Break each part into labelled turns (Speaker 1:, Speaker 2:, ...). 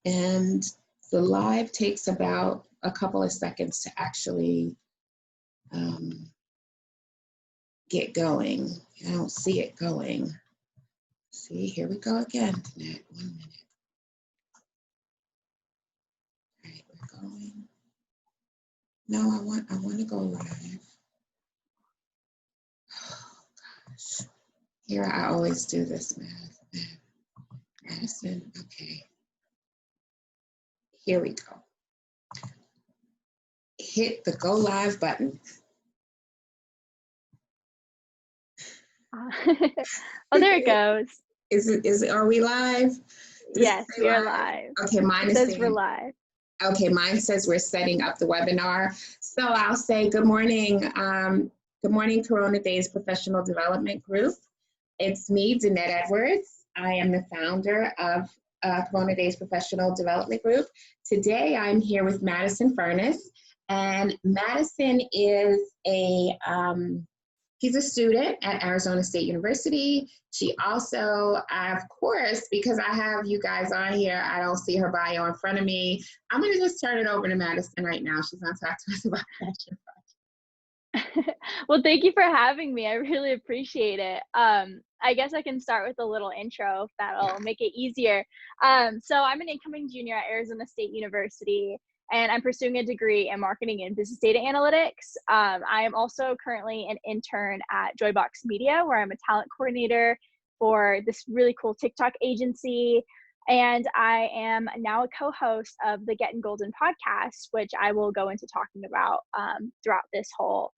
Speaker 1: And the live takes about a couple of seconds to actually get going. I don't see it going. See, here we go again, Jeanette. 1 minute. All right, we're going. No, I want to go live. Oh gosh. Here I always do this, Madison. Okay. Here we go. Hit the go live button.
Speaker 2: Oh, there it goes.
Speaker 1: Are we live?
Speaker 2: Yes, we are live.
Speaker 1: Okay, mine
Speaker 2: says we're live.
Speaker 1: Okay, mine says we're setting up the webinar. So I'll say good morning. Good morning, Corona Daze Professional Development Group. It's me, Danette Edwards. I am the founder of Corona Daze Professional Development Group. Today I'm here with Madison Furnas, and Madison is he's a student at Arizona State University. She also, of course, because I have you guys on here, I don't see her bio in front of me. I'm gonna just turn it over to Madison right now. She's gonna talk to us about passion project.
Speaker 2: Well, thank you for having me. I really appreciate it. I guess I can start with a little intro if that'll make it easier. So I'm an incoming junior at Arizona State University, and I'm pursuing a degree in marketing and business data analytics. I am also currently an intern at Joybox Media, where I'm a talent coordinator for this really cool TikTok agency. And I am now a co-host of the Getting Golden podcast, which I will go into talking about throughout this whole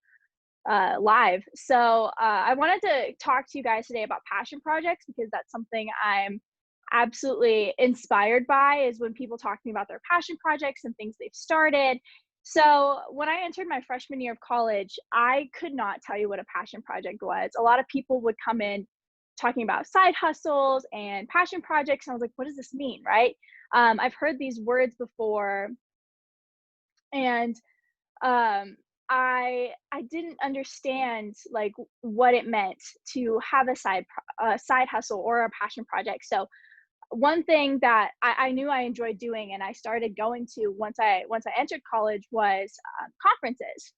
Speaker 2: live. So I wanted to talk to you guys today about passion projects, because that's something I'm absolutely inspired by, is when people talk to me about their passion projects and things they've started. So when I entered my freshman year of college, I could not tell you what a passion project was. A lot of people would come in talking about side hustles and passion projects, and I was like, what does this mean, right? I've heard these words before, and I didn't understand like what it meant to have a side hustle or a passion project. So one thing that I knew I enjoyed doing, and I started going to once I entered college, was conferences.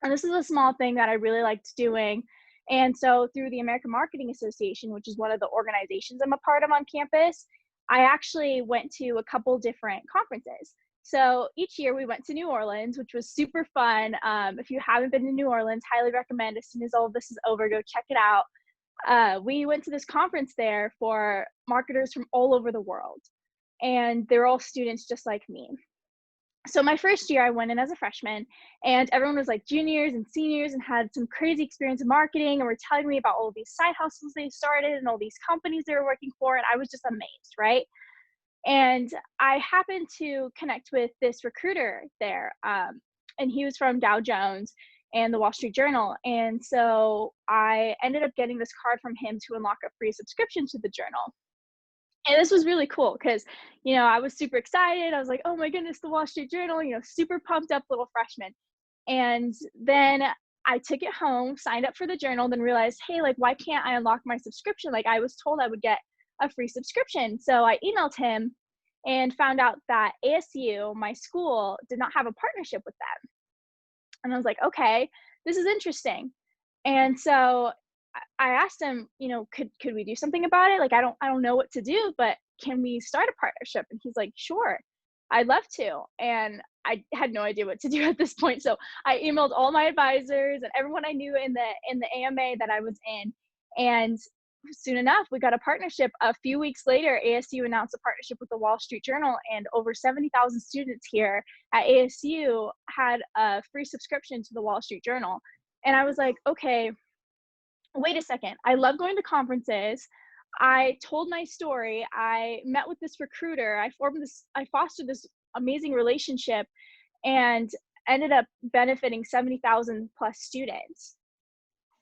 Speaker 2: And this is a small thing that I really liked doing. And so through the American Marketing Association, which is one of the organizations I'm a part of on campus, I actually went to a couple different conferences. So each year we went to New Orleans, which was super fun. If you haven't been to New Orleans, highly recommend. As soon as all of this is over, go check it out. We went to this conference there for marketers from all over the world, and they're all students just like me. So my first year I went in as a freshman, and everyone was like juniors and seniors and had some crazy experience in marketing, and were telling me about all these side hustles they started and all these companies they were working for, and I was just amazed, right? And I happened to connect with this recruiter there, and he was from Dow Jones and the Wall Street Journal. And so I ended up getting this card from him to unlock a free subscription to the journal. And this was really cool because, you know, I was super excited. I was like, oh my goodness, the Wall Street Journal, you know, super pumped up little freshman. And then I took it home, signed up for the journal, then realized, hey, like, why can't I unlock my subscription? Like, I was told I would get a free subscription. So I emailed him and found out that ASU, my school, did not have a partnership with them. And I was like, okay, this is interesting. And so I asked him, you know, could we do something about it? Like, I don't know what to do, but can we start a partnership? And he's like, sure, I'd love to. And I had no idea what to do at this point. So I emailed all my advisors and everyone I knew in the AMA that I was in. And soon enough, we got a partnership. A few weeks later, ASU announced a partnership with the Wall Street Journal, and over 70,000 students here at ASU had a free subscription to the Wall Street Journal. And I was like, okay, wait a second. I love going to conferences. I told my story. I met with this recruiter. I fostered this amazing relationship and ended up benefiting 70,000 plus students.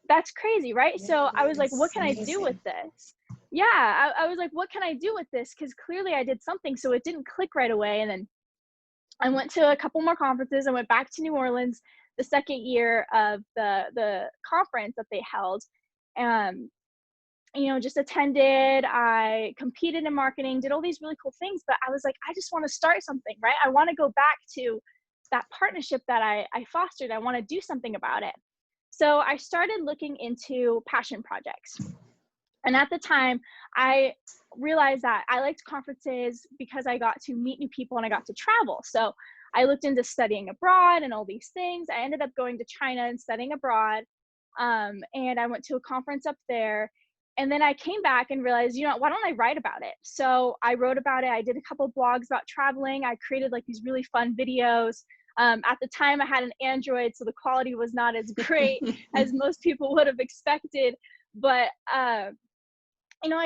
Speaker 2: That's crazy, right? Yeah, so I was like, what can I do with this? Yeah, I was like, what can I do with this? Because clearly I did something. So it didn't click right away. And then I went to a couple more conferences. I went back to New Orleans the second year of the conference that they held. just attended, I competed in marketing, did all these really cool things, but I was like, I just want to start something, right? I want to go back to that partnership that I fostered. I want to do something about it. So I started looking into passion projects. And at the time, I realized that I liked conferences because I got to meet new people and I got to travel. So I looked into studying abroad and all these things. I ended up going to China and studying abroad. And I went to a conference up there. And then I came back and realized, why don't I write about it? So I wrote about it. I did a couple blogs about traveling. I created like these really fun videos. At the time, I had an Android, so the quality was not as great as most people would have expected. But I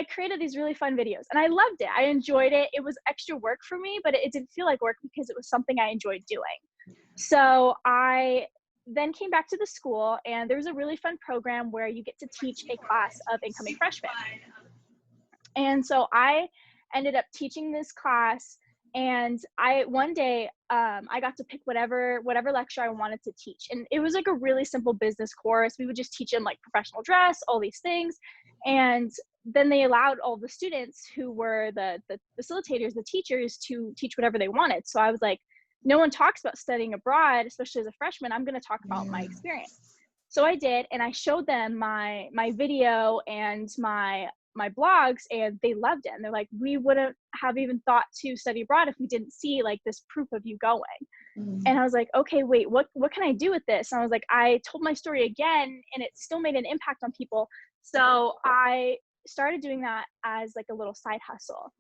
Speaker 2: created these really fun videos and I loved it. I enjoyed it. It was extra work for me, but it didn't feel like work because it was something I enjoyed doing. So I then came back to the school, and there was a really fun program where you get to teach a class of incoming freshmen. And so I ended up teaching this class, and one day I got to pick whatever lecture I wanted to teach. And it was like a really simple business course. We would just teach them like professional dress, all these things. And then they allowed all the students who were the facilitators, the teachers, to teach whatever they wanted. So I was like, no one talks about studying abroad, especially as a freshman. I'm going to talk about my experience. So I did, and I showed them my video and my blogs, and they loved it. And they're like, we wouldn't have even thought to study abroad if we didn't see like this proof of you going. And I was like, okay, wait, what can I do with this? And I was like, I told my story again, and it still made an impact on people. So I started doing that as like a little side hustle.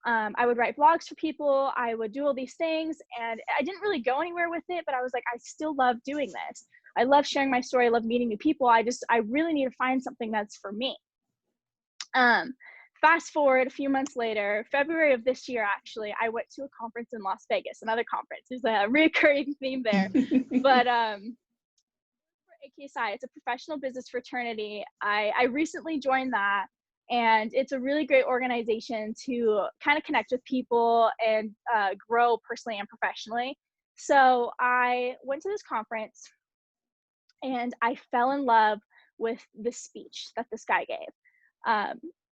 Speaker 2: I would write blogs for people. I would do all these things, and I didn't really go anywhere with it, but I was like, I still love doing this. I love sharing my story. I love meeting new people. I really need to find something that's for me. Fast forward a few months later, February of this year, actually, I went to a conference in Las Vegas, another conference. There's a recurring theme there. But for AKSI, it's a professional business fraternity. I recently joined that, and it's a really great organization to kind of connect with people and grow personally and professionally. So I went to this conference, and I fell in love with the speech that this guy gave.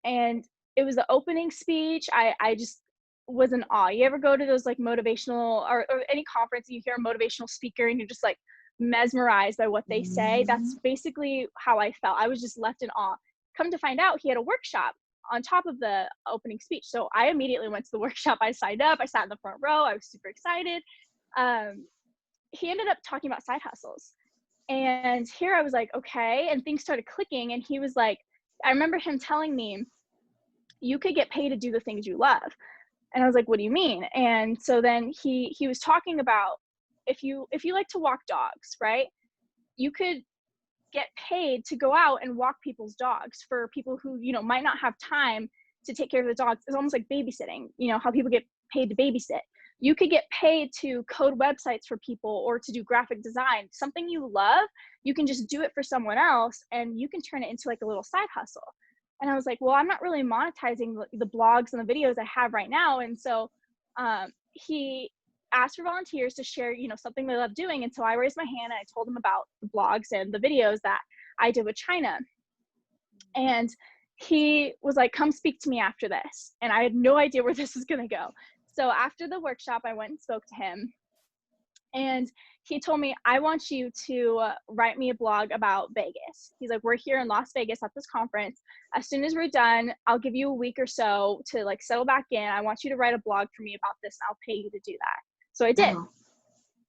Speaker 2: And it was the opening speech. I just was in awe. You ever go to those like motivational or any conference and you hear a motivational speaker and you're just like mesmerized by what they say? That's basically how I felt. I was just left in awe. Come to find out, he had a workshop on top of the opening speech. So I immediately went to the workshop. I signed up. I sat in the front row. I was super excited. He ended up talking about side hustles. And here I was like, okay. And things started clicking. And he was like, I remember him telling me, you could get paid to do the things you love. And I was like, what do you mean? And so then he was talking about, if you like to walk dogs, right? You could get paid to go out and walk people's dogs for people who, might not have time to take care of the dogs. It's almost like babysitting, how people get paid to babysit. You could get paid to code websites for people or to do graphic design, something you love. You can just do it for someone else, and you can turn it into like a little side hustle. And I was like, well, I'm not really monetizing the blogs and the videos I have right now. And so he asked for volunteers to share, something they love doing. And so I raised my hand and I told him about the blogs and the videos that I did with China. And he was like, come speak to me after this. And I had no idea where this was going to go. So after the workshop, I went and spoke to him. And he told me, I want you to write me a blog about Vegas. He's like, we're here in Las Vegas at this conference. As soon as we're done, I'll give you a week or so to like settle back in. I want you to write a blog for me about this, and I'll pay you to do that. So I did.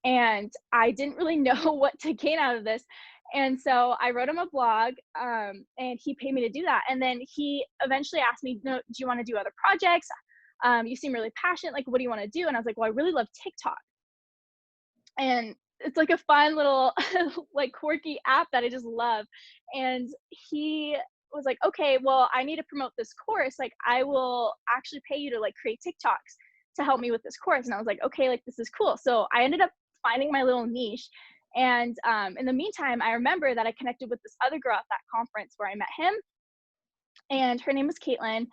Speaker 2: And I didn't really know what to gain out of this. And so I wrote him a blog, and he paid me to do that. And then he eventually asked me, no, do you want to do other projects? You seem really passionate. Like, what do you want to do? And I was like, well, I really love TikTok. And it's like a fun little like quirky app that I just love. And he was like, okay, well, I need to promote this course. Like, I will actually pay you to like create TikToks to help me with this course. And I was like, okay, like this is cool. So I ended up finding my little niche. And in the meantime, I remember that I connected with this other girl at that conference where I met him. And her name was Caitlin.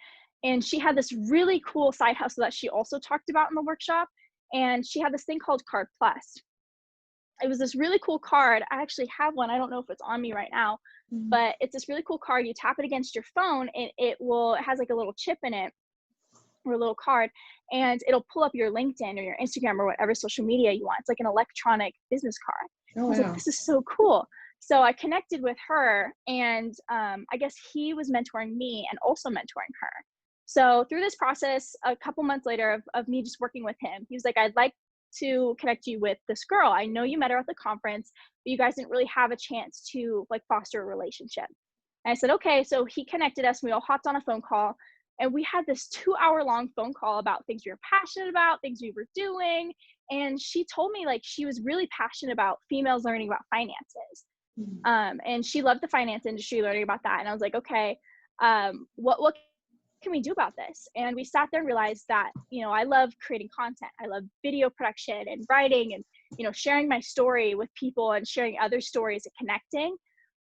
Speaker 2: And she had this really cool side hustle that she also talked about in the workshop. And she had this thing called Card Plus. it was this really cool card. I actually have one. I don't know if it's on me right now,
Speaker 1: Mm.
Speaker 2: but it's this really cool card. You tap it against your phone and it has like a little chip in it, or a little card, and it'll pull up your LinkedIn or your Instagram or whatever social media you want. It's like an electronic business card.
Speaker 1: Oh,
Speaker 2: I was like,
Speaker 1: wow.
Speaker 2: this is so cool. So I connected with her, and I guess he was mentoring me and also mentoring her. So through this process, a couple months later of me just working with him, he was like, I'd like to connect you with this girl. I know you met her at the conference, but you guys didn't really have a chance to like foster a relationship. And I said, okay. So he connected us. We all hopped on a phone call, and we had this 2-hour long phone call about things we were passionate about, things we were doing. And she told me like she was really passionate about females learning about finances.
Speaker 1: Mm.
Speaker 2: And she loved the finance industry, learning about that. And I was like, okay, what can we do about this? And we sat there and realized that, you know, I love creating content. I love video production and writing and, you know, sharing my story with people and sharing other stories and connecting.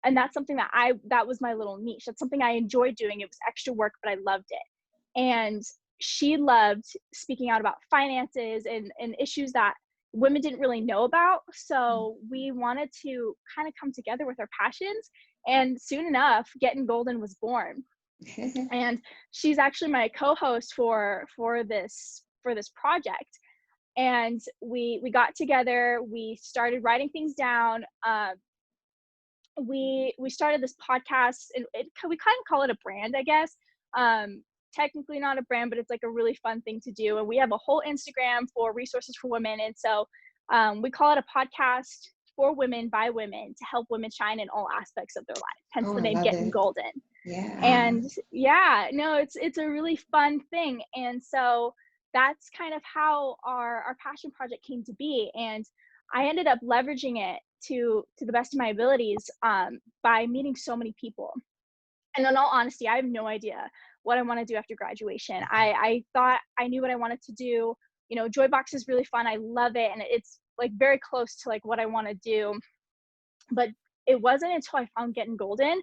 Speaker 2: And that's something that was my little niche. That's something I enjoyed doing. It was extra work, but I loved it. And she loved speaking out about finances and issues that women didn't really know about. So we wanted to kind of come together with our passions. And soon enough, Getting Golden was born. And she's actually my co-host for this project. And we got together, we started writing things down. We started this podcast, and we kind of call it a brand, I guess. Technically not a brand, but it's like a really fun thing to do. And we have a whole Instagram for resources for women. And so we call it a podcast for women by women to help women shine in all aspects of their life. Hence
Speaker 1: Oh,
Speaker 2: the
Speaker 1: I
Speaker 2: name
Speaker 1: love
Speaker 2: Getting
Speaker 1: it.
Speaker 2: Golden.
Speaker 1: Yeah.
Speaker 2: And yeah, no, it's a really fun thing. And so that's kind of how our passion project came to be. And I ended up leveraging it to the best of my abilities by meeting so many people. And in all honesty, I have no idea what I want to do after graduation. I thought I knew what I wanted to do. You know, Joybox is really fun. I love it. And it's like very close to like what I want to do. But it wasn't until I found Getting Golden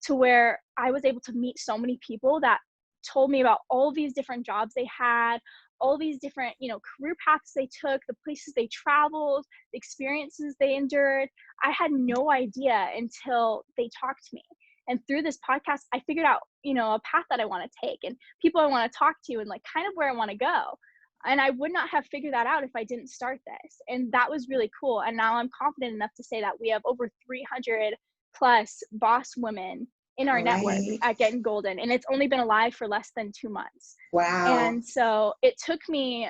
Speaker 2: to where I was able to meet so many people that told me about all these different jobs they had, all these different, you know, career paths they took, the places they traveled, the experiences they endured. I had no idea until they talked to me. And through this podcast, I figured out, you know, a path that I want to take and people I want to talk to and like kind of where I want to go. And I would not have figured that out if I didn't start this. And that was really cool. And now I'm confident enough to say that we have over 300 plus boss women in our network
Speaker 1: Right.
Speaker 2: at Getting Golden. And it's only been alive for less than 2 months.
Speaker 1: Wow.
Speaker 2: And so it took me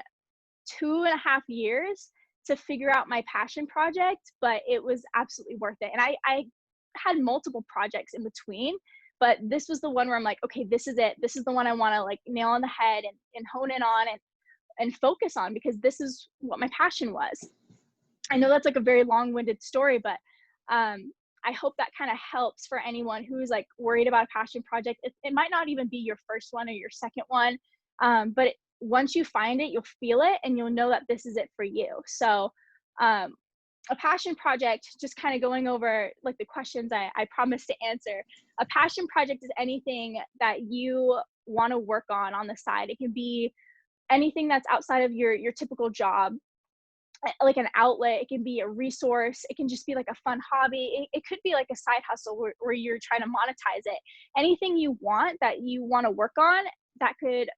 Speaker 2: 2.5 years to figure out my passion project, but it was absolutely worth it. And I had multiple projects in between, but this was the one where I'm like, okay, this is it. This is the one I want to like nail on the head and hone in on and focus on, because this is what my passion was. I know that's like a very long-winded story, but I hope that kind of helps for anyone who's like worried about a passion project. It might not even be your first one or your second one, but once you find it, you'll feel it and you'll know that this is it for you. So a passion project, just kind of going over like the questions I promised to answer. A passion project is anything that you want to work on the side. It can be anything that's outside of your typical job, like an outlet. It can be a resource. It can just be like a fun hobby. It could be like a side hustle where you're trying to monetize it. Anything you want that you want to work on, that could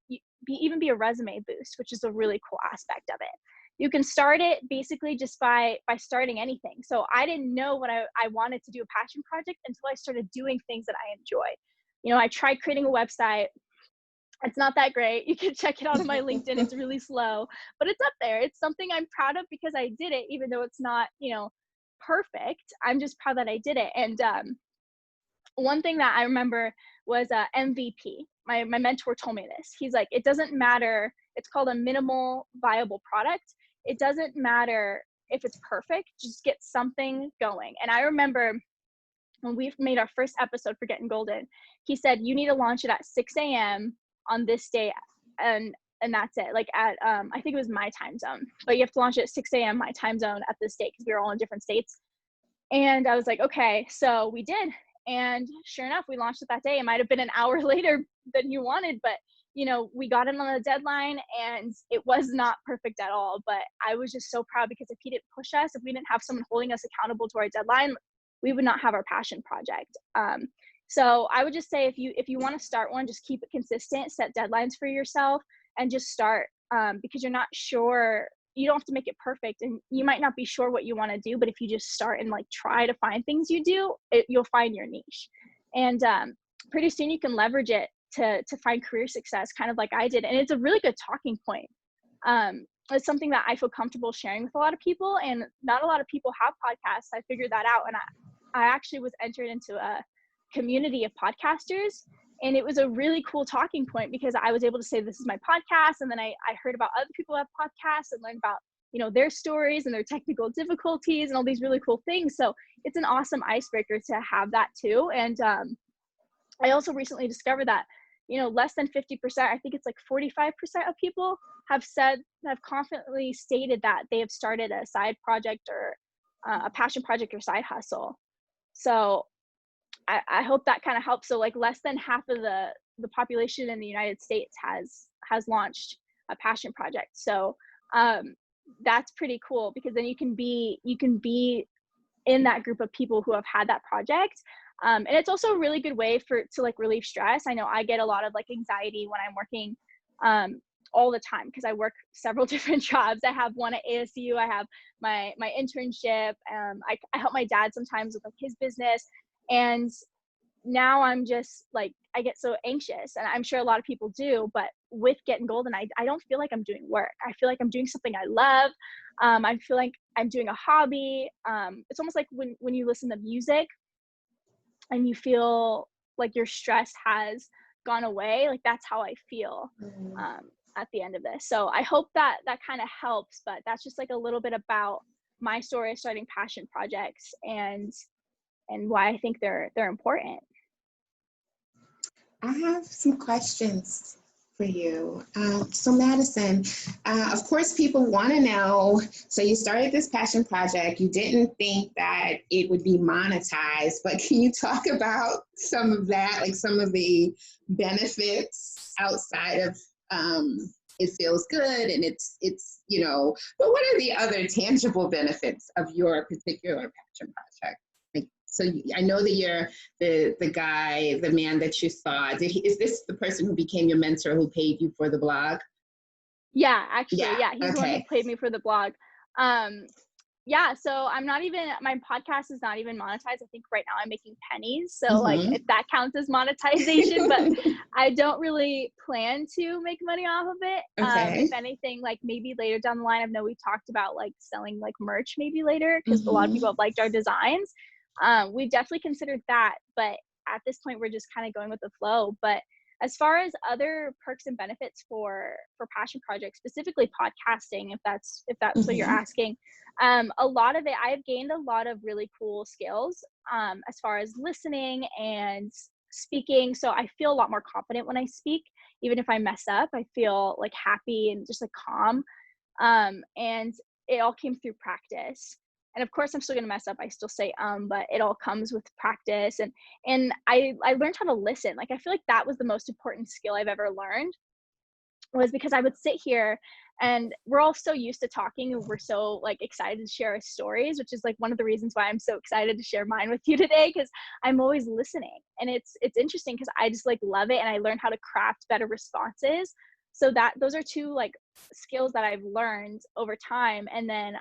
Speaker 2: even be a resume boost, which is a really cool aspect of it. You can start it basically just by starting anything. So I didn't know what I wanted to do a passion project until I started doing things that I enjoy. You know, I tried creating a website. It's not that great. You can check it out on my LinkedIn. It's really slow, but it's up there. It's something I'm proud of because I did it, even though it's not, you know, perfect. I'm just proud that I did it. And one thing that I remember was MVP. My mentor told me this. He's like, it doesn't matter. It's called a minimal viable product. It doesn't matter if it's perfect. Just get something going. And I remember when we made our first episode for Getting Golden, he said, you need to launch it at 6 a.m. on this day. And that's it. Like at, I think it was my time zone, but you have to launch it at 6 a.m. my time zone at this date because we were all in different states. And I was like, okay, so we did. And sure enough, we launched it that day. It might've been an hour later than you wanted, but we got in on the deadline and it was not perfect at all, but I was just so proud because if he didn't push us, if we didn't have someone holding us accountable to our deadline, we would not have our passion project. So I would just say if you want to start one, just keep it consistent, set deadlines for yourself, and just start, because you're not sure, you don't have to make it perfect, and you might not be sure what you want to do, but if you just start and like try to find things you do, you'll find your niche. And pretty soon you can leverage it to find career success, kind of like I did. And it's a really good talking point. It's something that I feel comfortable sharing with a lot of people, and not a lot of people have podcasts. I figured that out, and I actually was entered into a community of podcasters, and it was a really cool talking point because I was able to say, this is my podcast. And then I heard about other people who have podcasts and learned about, their stories and their technical difficulties and all these really cool things. So it's an awesome icebreaker to have that too. And I also recently discovered that, less than 50%, I think it's like 45% of people have confidently stated that they have started a side project or a passion project or side hustle. So I hope that kind of helps. So like less than half of the population in the United States has launched a passion project. So that's pretty cool, because then you can be in that group of people who have had that project. And it's also a really good way to like relieve stress. I know I get a lot of like anxiety when I'm working all the time, because I work several different jobs. I have one at ASU. I have my internship. I help my dad sometimes with like his business. And now I'm just like, I get so anxious, and I'm sure a lot of people do, but with Getting Golden, I don't feel like I'm doing work. I feel like I'm doing something I love. I feel like I'm doing a hobby. It's almost like when you listen to music and you feel like your stress has gone away, like that's how I feel at the end of this. So I hope that kind of helps, but that's just like a little bit about my story of starting passion projects and why I think they're important.
Speaker 1: I have some questions for you. So Madison, of course people want to know, so you started this passion project, you didn't think that it would be monetized, but can you talk about some of that, like some of the benefits outside of it feels good and it's but what are the other tangible benefits of your particular passion project? So I know that you're the man that you saw. Is this the person who became your mentor who paid you for the blog?
Speaker 2: Yeah, actually, yeah. He's
Speaker 1: Okay.
Speaker 2: the one who paid me for the blog. Yeah, so my podcast is not even monetized. I think right now I'm making pennies. So like if that counts as monetization, but I don't really plan to make money off of it.
Speaker 1: Okay.
Speaker 2: If anything, like maybe later down the line, I know we talked about like selling like merch maybe later, because a lot of people have liked our designs. We definitely considered that, but at this point we're just kind of going with the flow. But as far as other perks and benefits for passion projects, specifically podcasting, if that's what you're asking, a lot of it, I've gained a lot of really cool skills as far as listening and speaking. So I feel a lot more confident when I speak. Even if I mess up, I feel like happy and just like calm. And it all came through practice. And of course I'm still going to mess up. I still say, but it all comes with practice. And I learned how to listen. Like, I feel like that was the most important skill I've ever learned, was because I would sit here and we're all so used to talking and we're so like excited to share our stories, which is like one of the reasons why I'm so excited to share mine with you today, because I'm always listening. And it's interesting because I just like love it, and I learned how to craft better responses. So those are two like skills that I've learned over time. And then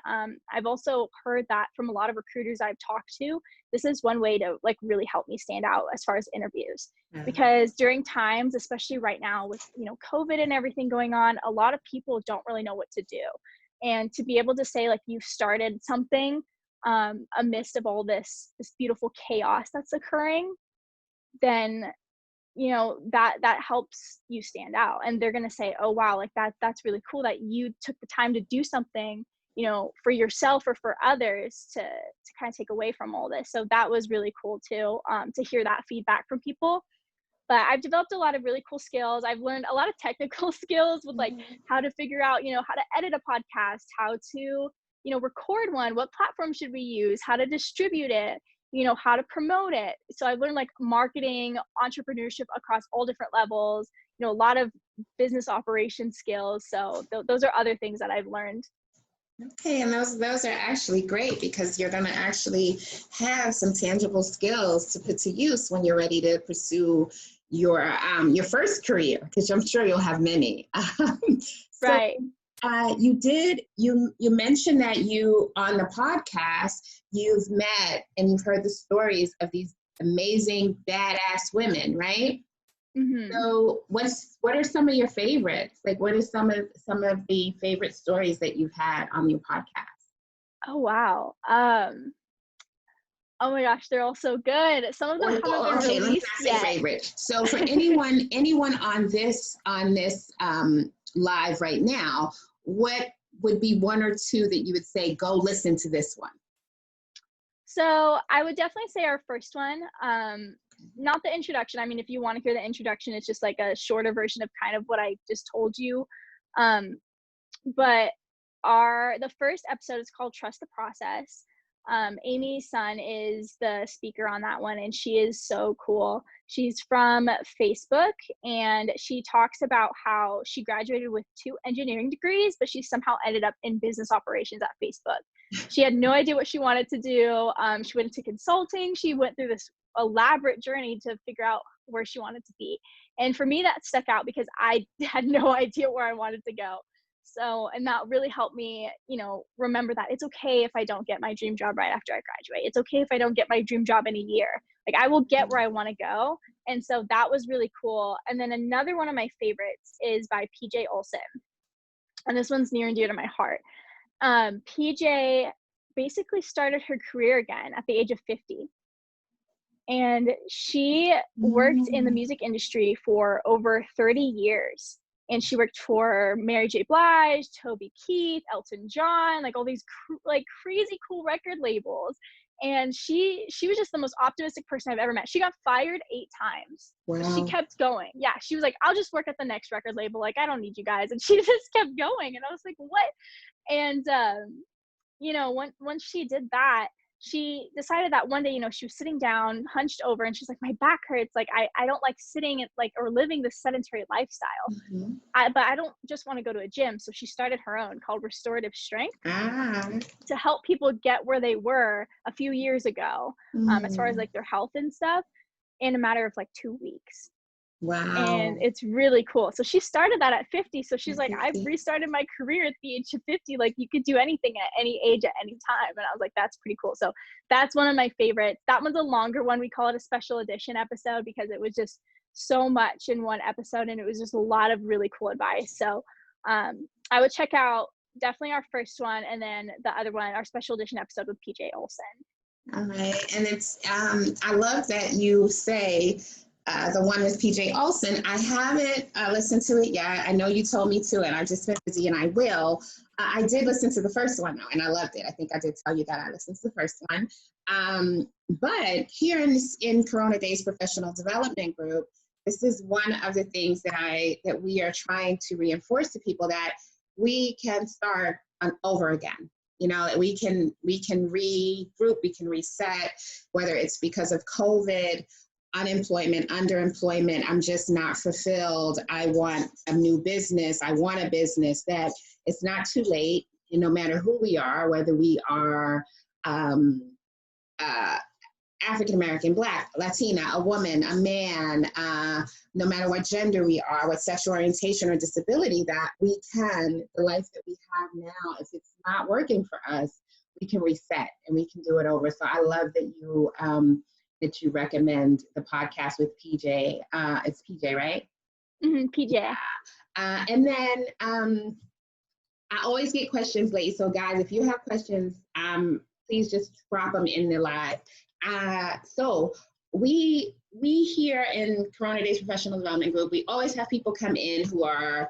Speaker 2: I've also heard that from a lot of recruiters I've talked to, this is one way to like really help me stand out as far as interviews. Because during times, especially right now with COVID and everything going on, a lot of people don't really know what to do. And to be able to say like you've started something amidst of all this beautiful chaos that's occurring, then that helps you stand out, and they're going to say, oh wow, like that's really cool that you took the time to do something for yourself or for others to kind of take away from all this. So that was really cool too, to hear that feedback from people. But I've developed a lot of really cool skills. I've learned a lot of technical skills with like how to figure out how to edit a podcast, how to record one, what platform should we use, how to distribute it, how to promote it. So I've learned like marketing, entrepreneurship across all different levels, a lot of business operation skills. So those are other things that I've learned.
Speaker 1: Okay, and those are actually great because you're going to actually have some tangible skills to put to use when you're ready to pursue your first career, because I'm sure you'll have many. So
Speaker 2: Right.
Speaker 1: you mentioned that you on the podcast you've met and you've heard the stories of these amazing badass women, right?
Speaker 2: Mm-hmm.
Speaker 1: So what are some of your favorites? Like what are some of the favorite stories that you've had on your podcast?
Speaker 2: Oh, wow. Oh my gosh, they're all so good. Some of them haven't been
Speaker 1: Okay, let me
Speaker 2: released
Speaker 1: not say
Speaker 2: yet.
Speaker 1: favorite. So for anyone on this live right now, what would be one or two that you would say go listen to this one?
Speaker 2: So I would definitely say our first one, not the introduction. I mean, if you want to hear the introduction, it's just like a shorter version of kind of what I just told you. Um, but the first episode is called Trust the Process. Amy Sun is the speaker on that one, and she is so cool. She's from Facebook, and she talks about how she graduated with 2 engineering degrees, but she somehow ended up in business operations at Facebook. She had no idea what she wanted to do. She went into consulting. She went through this elaborate journey to figure out where she wanted to be. And for me, that stuck out because I had no idea where I wanted to go. So, and that really helped me, remember that it's okay if I don't get my dream job right after I graduate. It's okay if I don't get my dream job in a year. Like I will get where I want to go. And so that was really cool. And then another one of my favorites is by PJ Olson. And this one's near and dear to my heart. PJ basically started her career again at the age of 50. And she worked in the music industry for over 30 years. And she worked for Mary J. Blige, Toby Keith, Elton John, like all these crazy cool record labels. And she was just the most optimistic person I've ever met. She got fired 8 times.
Speaker 1: Wow.
Speaker 2: She kept going. Yeah, she was like, I'll just work at the next record label. Like, I don't need you guys. And she just kept going. And I was like, what? And, once she did that, she decided that one day, she was sitting down, hunched over, and she's like, my back hurts. Like, I don't like sitting or living this sedentary lifestyle.
Speaker 1: Mm-hmm.
Speaker 2: But I don't just want to go to a gym. So she started her own called Restorative Strength to help people get where they were a few years ago, as far as like their health and stuff, in a matter of like 2 weeks.
Speaker 1: Wow.
Speaker 2: And it's really cool. So she started that at 50. So she's like, I've restarted my career at the age of 50. Like you could do anything at any age at any time. And I was like, that's pretty cool. So that's one of my favorites. That one's a longer one. We call it a special edition episode because it was just so much in one episode. And it was just a lot of really cool advice. So I would check out definitely our first one. And then the other one, our special edition episode with PJ Olson.
Speaker 1: All right. And it's, I love that you say, the one with PJ Olson. I haven't listened to it yet. I know you told me to, and I've just been busy, and I will. I did listen to the first one, though, and I loved it. I think I did tell you that I listened to the first one. But here in Corona Daze Professional Development Group, this is one of the things that we are trying to reinforce to people, that we can start over again. We can regroup, we can reset, whether it's because of COVID, unemployment, underemployment, I'm just not fulfilled, I want a new business, I want a business, that it's not too late, no matter who we are, whether we are African-American, Black, Latina, a woman, a man, no matter what gender we are, what sexual orientation or disability, that we can, the life that we have now, if it's not working for us, we can reset and we can do it over. So I love that you recommend the podcast with PJ. It's PJ, right?
Speaker 2: Mm-hmm, PJ.
Speaker 1: Yeah. And then I always get questions late. So guys, if you have questions, please just drop them in the live. So we here in Corona Daze Professional Development Group, we always have people come in who are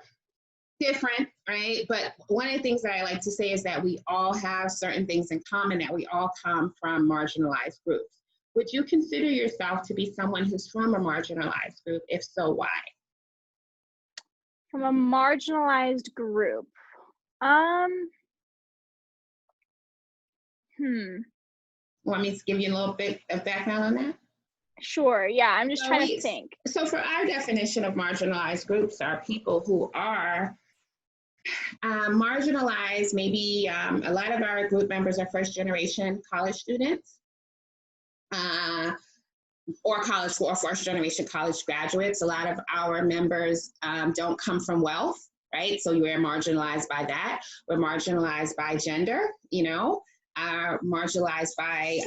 Speaker 1: different, right? But one of the things that I like to say is that we all have certain things in common, that we all come from marginalized groups. Would you consider yourself to be someone who's from a marginalized group? If so, why?
Speaker 2: From a marginalized group.
Speaker 1: Want me to give you a little bit of background on that?
Speaker 2: Sure. Yeah. I'm just
Speaker 1: So
Speaker 2: trying to think.
Speaker 1: so for our definition of marginalized groups are people who are marginalized. Maybe a lot of our group members are first generation college students. Or college or first generation college graduates. A lot of our members don't come from wealth, right? So we're marginalized by that. We're marginalized by gender, marginalized by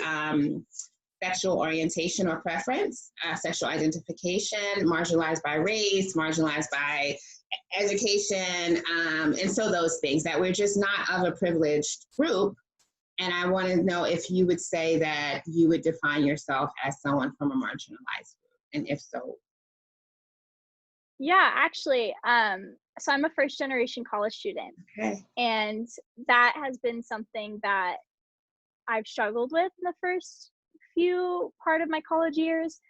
Speaker 1: sexual orientation or preference, sexual identification, marginalized by race, marginalized by education, and so those things that we're just not of a privileged group. And I want to know if you would say that you would define yourself as someone from a marginalized group, and if so.
Speaker 2: Yeah, actually, so I'm a first generation college student,
Speaker 1: Okay.
Speaker 2: and that has been something that I've struggled with in the first few part of my college years.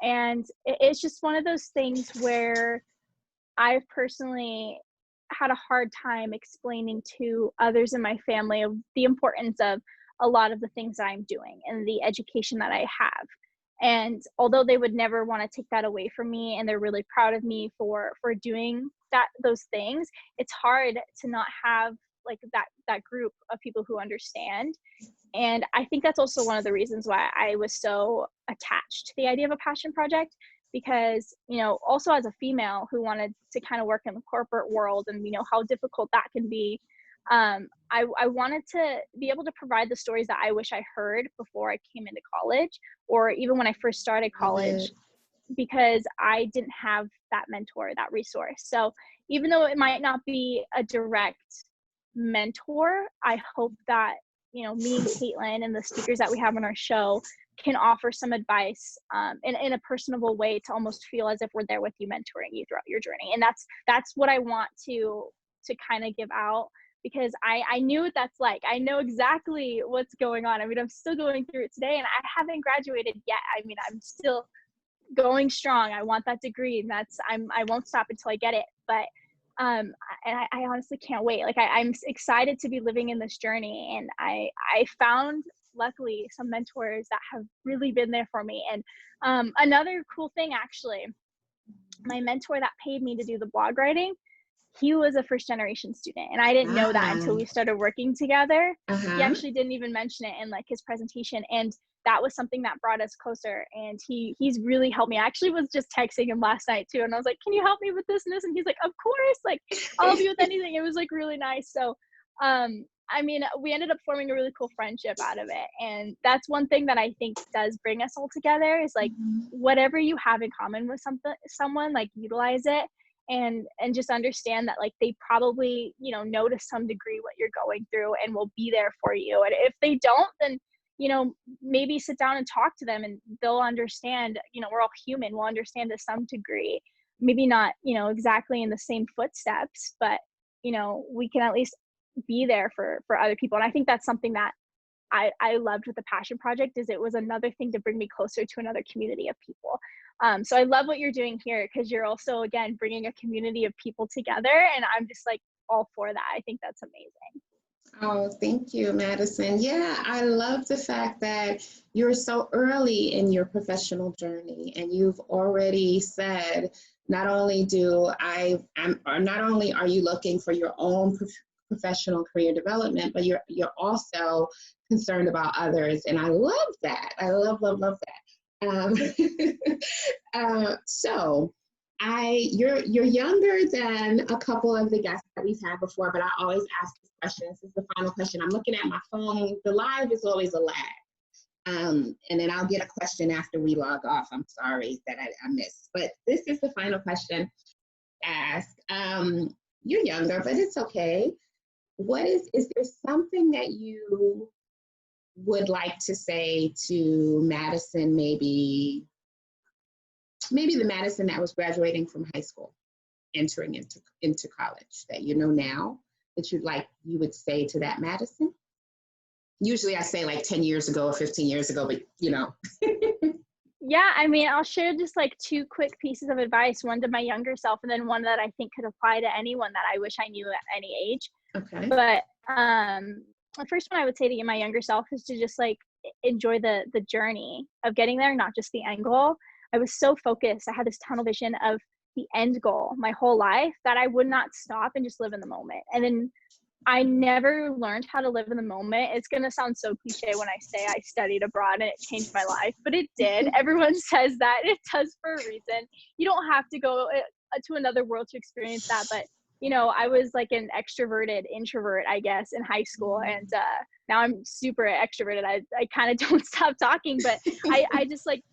Speaker 2: And it's just one of those things where I've personally had a hard time explaining to others in my family of the importance of a lot of the things that I'm doing and the education that I have. And although they would never want to take that away from me, and they're really proud of me for doing those things, it's hard to not have like that group of people who understand. And I think that's also one of the reasons why I was so attached to the idea of a passion project, because, also as a female who wanted to kind of work in the corporate world and, how difficult that can be, I wanted to be able to provide the stories that I wish I heard before I came into college, or even when I first started college, because I didn't have that mentor, that resource. So even though it might not be a direct mentor, I hope that, me and Caitlin and the speakers that we have on our show can offer some advice in a personable way, to almost feel as if we're there with you, mentoring you throughout your journey. And that's what I want to kind of give out, because I knew what that's like. I know exactly what's going on. I mean, I'm still going through it today, and I haven't graduated yet. I mean, I'm still going strong. I want that degree, and I won't stop until I get it. But and I honestly can't wait. Like I'm excited to be living in this journey, and I found, luckily, some mentors that have really been there for me. And another cool thing, actually, my mentor that paid me to do the blog writing, he was a first generation student, and I didn't know that until we started working together. He actually didn't even mention it in like his presentation, and that was something that brought us closer. And he's really helped me. I actually was just texting him last night too, and I was like, can you help me with this and this? And he's like, of course, like I'll help you with anything. It was like really nice. So I mean, we ended up forming a really cool friendship out of it. And that's one thing that I think does bring us all together, is like whatever you have in common with someone, like utilize it, and just understand that like they probably, know to some degree what you're going through and will be there for you. And if they don't, then, maybe sit down and talk to them, and they'll understand. We're all human. We'll understand to some degree, maybe not, exactly in the same footsteps, but, we can at least be there for other people. And I think that's something that I loved with the Passion Project, is it was another thing to bring me closer to another community of people. So I love what you're doing here, because you're also, again, bringing a community of people together, and I'm just like all for that. I think that's amazing.
Speaker 1: Oh, thank you, Madison. Yeah, I love the fact that you're so early in your professional journey, and you've already said, not only not only are you looking for your own professional career development, but you're also concerned about others, and I love that. I love that. So you're younger than a couple of the guests that we've had before, but I always ask this question. This is the final question. I'm looking at my phone. The live is always a lag. And then I'll get a question after we log off. I'm sorry that I missed, but this is the final question to ask. You're younger, but it's okay. Is there something that you would like to say to Madison, maybe the Madison that was graduating from high school, entering into college, that now, that you would say to that Madison? Usually I say like 10 years ago or 15 years ago, but
Speaker 2: Yeah, I mean, I'll share just like two quick pieces of advice, one to my younger self, and then one that I think could apply to anyone that I wish I knew at any age.
Speaker 1: Okay.
Speaker 2: But the first one I would say to my younger self is to just like enjoy the journey of getting there, not just the end goal. I was so focused. I had this tunnel vision of the end goal my whole life that I would not stop and just live in the moment. And then I never learned how to live in the moment. It's going to sound so cliche when I say I studied abroad and it changed my life, but it did. Everyone says that. It does for a reason. You don't have to go to another world to experience that. But, you know, I was like an extroverted introvert, I guess, in high school. And now I'm super extroverted. I kind of don't stop talking, but I just like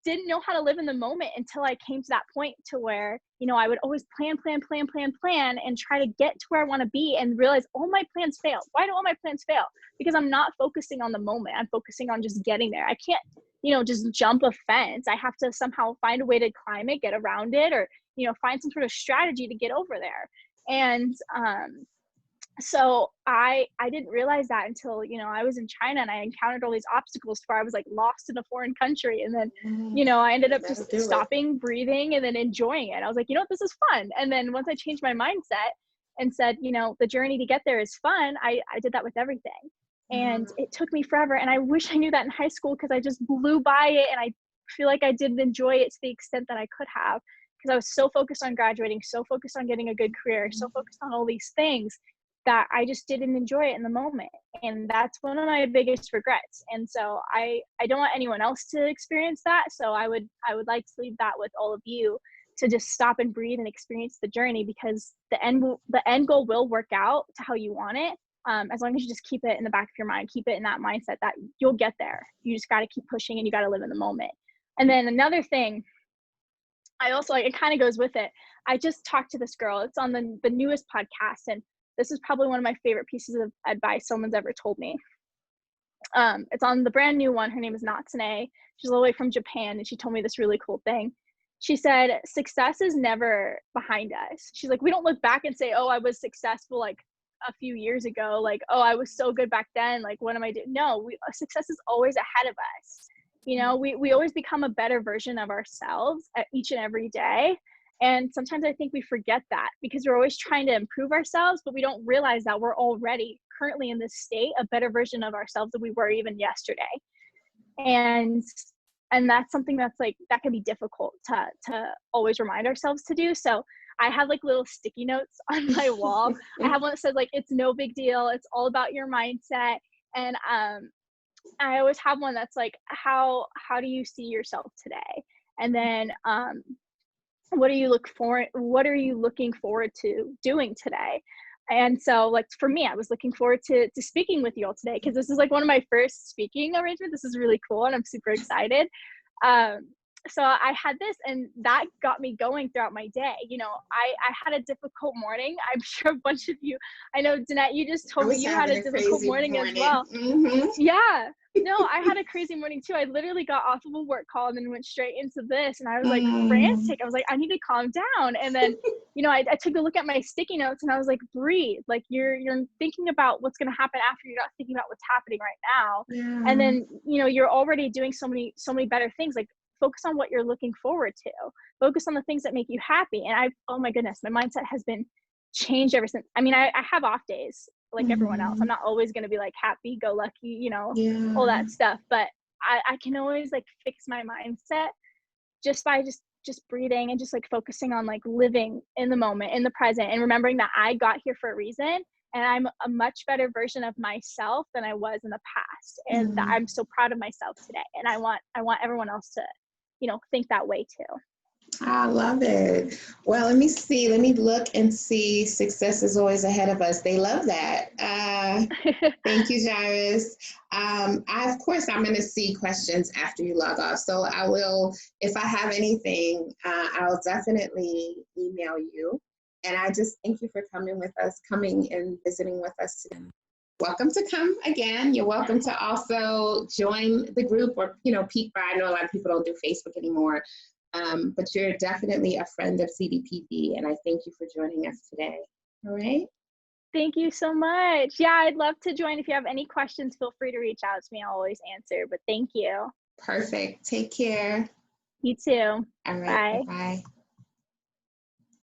Speaker 2: didn't know how to live in the moment until I came to that point to where, you know, I would always plan and try to get to where I want to be and realize all my plans fail. Why do all my plans fail? Because I'm not focusing on the moment. I'm focusing on just getting there. I can't, you know, just jump a fence. I have to somehow find a way to climb it, get around it, or, you know, find some sort of strategy to get over there. And so I didn't realize that until, you know, I was in China and I encountered all these obstacles where I was like lost in a foreign country. And then, you know, I ended up just stopping, breathing, and then enjoying it. I was like, you know what, this is fun. And then once I changed my mindset and said, you know, the journey to get there is fun, I did that with everything. And it took me forever. And I wish I knew that in high school, because I just blew by it. And I feel like I didn't enjoy it to the extent that I could have, because I was so focused on graduating, so focused on getting a good career, so focused on all these things, that I just didn't enjoy it in the moment. And that's one of my biggest regrets. And so I don't want anyone else to experience that. So I would like to leave that with all of you, to just stop and breathe and experience the journey, because the end goal will work out to how you want it. As long as you just keep it in the back of your mind, keep it in that mindset that you'll get there. You just got to keep pushing and you got to live in the moment. And then another thing, I also, like, it kind of goes with it. I just talked to this girl. It's on the newest podcast, and this is probably one of my favorite pieces of advice someone's ever told me. It's on the brand new one. Her name is Natsume. She's all the way from Japan, and she told me this really cool thing. She said, success is never behind us. She's like, we don't look back and say, oh, I was successful like a few years ago. Like, oh, I was so good back then. Like, what am I doing? No, success is always ahead of us. You know, we always become a better version of ourselves at each and every day. And sometimes I think we forget that, because we're always trying to improve ourselves, but we don't realize that we're already currently in this state, a better version of ourselves than we were even yesterday. And that's something that's like, that can be difficult to always remind ourselves to do. So I have like little sticky notes on my wall. I have one that says like, it's no big deal. It's all about your mindset. And I always have one that's like, how do you see yourself today? And then, what are you looking forward to doing today? And so, like, for me, I was looking forward to speaking with you all today, because this is like one of my first speaking arrangements. This is really cool, and I'm super excited. So I had this, and that got me going throughout my day. You know, I had a difficult morning. I'm sure a bunch of you, I know, Danette, you just told me you had a difficult morning as well. Yeah. No, I had a crazy morning too. I literally got off of a work call and then went straight into this, and I was like frantic. I was like, I need to calm down. And then, you know, I took a look at my sticky notes, and I was like, breathe. Like, you're thinking about what's going to happen after. You're not thinking about what's happening right now. Yeah. And then, you know, you're already doing so many better things. Like, focus on what you're looking forward to. Focus on the things that make you happy. And oh my goodness, my mindset has been changed ever since. I mean, I have off days like everyone else. I'm not always going to be like happy go lucky, you know, all that stuff. But I can always like fix my mindset just by just breathing and just like focusing on like living in the moment, in the present, and remembering that I got here for a reason, and I'm a much better version of myself than I was in the past, and that I'm so proud of myself today. And I want everyone else to, you know, think that way too.
Speaker 1: I love it. Well, let me see. Let me look and see. Success is always ahead of us. They love that. Thank you, Jairus. Of course, I'm going to see questions after you log off. So I will, if I have anything, I'll definitely email you. And I just thank you for coming and visiting with us today. Welcome to come again. You're welcome to also join the group or, you know, peek by. I know a lot of people don't do Facebook anymore. But you're definitely a friend of CDPD, and I thank you for joining us today. All right.
Speaker 2: Thank you so much. Yeah, I'd love to join. If you have any questions, feel free to reach out to me. I'll always answer, but thank you.
Speaker 1: Perfect. Take care.
Speaker 2: You too.
Speaker 1: All right. Bye. Bye.